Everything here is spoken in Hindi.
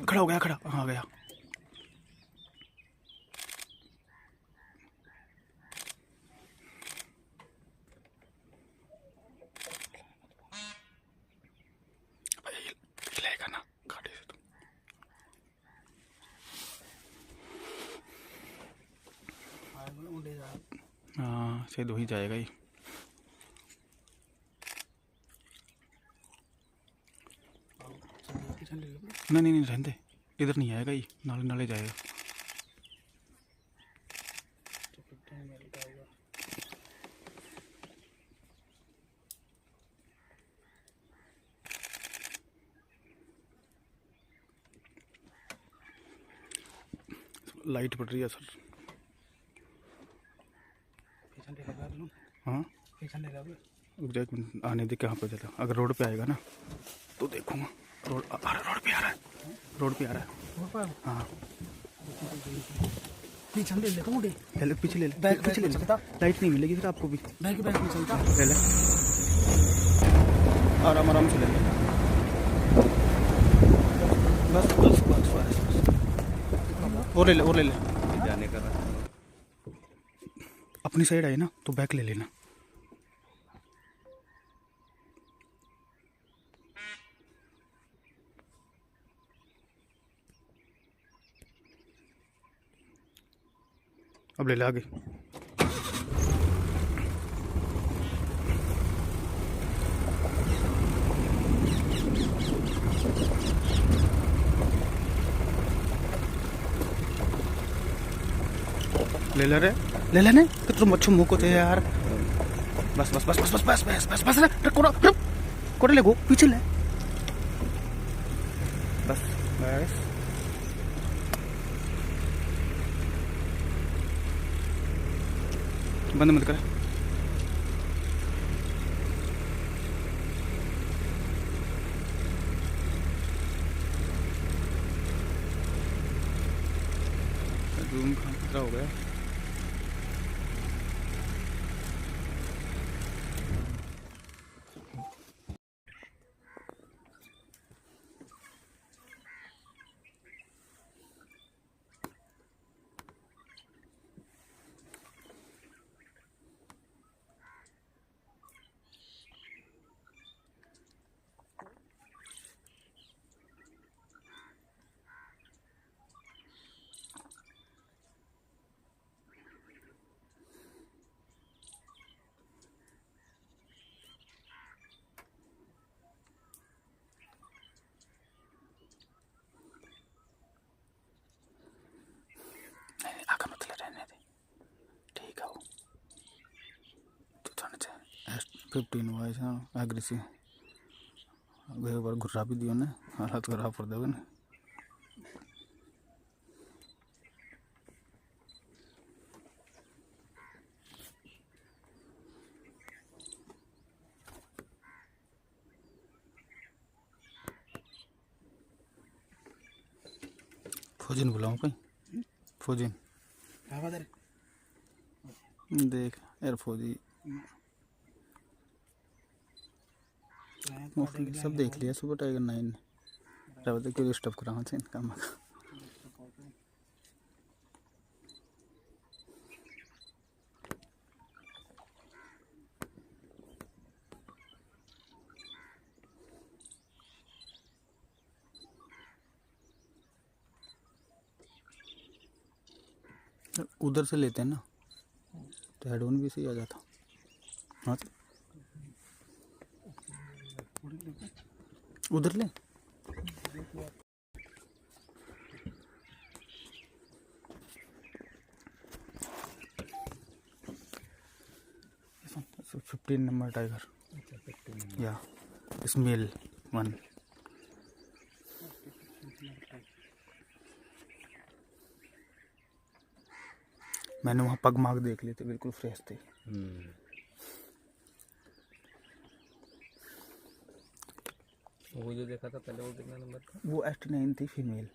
खड़ा हो गया, खड़ा हाँ गया। लेगा ना गाड़ी से तो। हाँ सीधे ही जाएगा ही। नहीं नहीं नहीं रहने, इधर नहीं आएगा ही, नाले नाले जाएगा। लाइट पड़ रही है सर। हाँ एक मिनट आने दे, कहाँ पे चला। अगर रोड पे आएगा ना तो देखूंगा। रोड पे आ रहा है, रोड पे आ रहा है। हाँ पीछे ले ले, पीछे ले ले, पीछे ले ले। लाइट नहीं मिलेगी फिर आपको भी। बैक में चलता ले ले, आराम आराम से ले ले। बस बस बस बस, और ले ले, और ले ले। जाने का अपनी साइड आई ना तो बैक ले लेना। अब ले ले आगे। ले ले रे, ले लेने कि तुम अच्छे मुंह को थे यार। बस बस बस बस बस बस बस बस बस रे, कोड़ा ले गो, पीछे ले। बस बस बंद मत कर। रूम खतरा हो गया। आगे मत ले, रहने दे, ठीक है। वो तो थाने से 15 वाइस हाँ एग्रेसिव एक बार घुरा भी दियो ने, हालत खराब कर दोगे ना। फौजी ने बुलाऊं कहीं, फौजी देख यार, फौजी सब देख लिया। सुपर टाइगर 9 रहा क्यों डिस्टर्ब करा थे काम का। उधर से लेते हैं ना तो हेडफोन भी सही आ जाता। हाँ उधर ले। So 15 number tiger. Yeah, it's male one. मैंने वहाँ पग माग देख लिए थे, बिल्कुल फ्रेश थे। वो जो देखा था पहले वो कितना नंबर था? वो ST9 थी, फीमेल।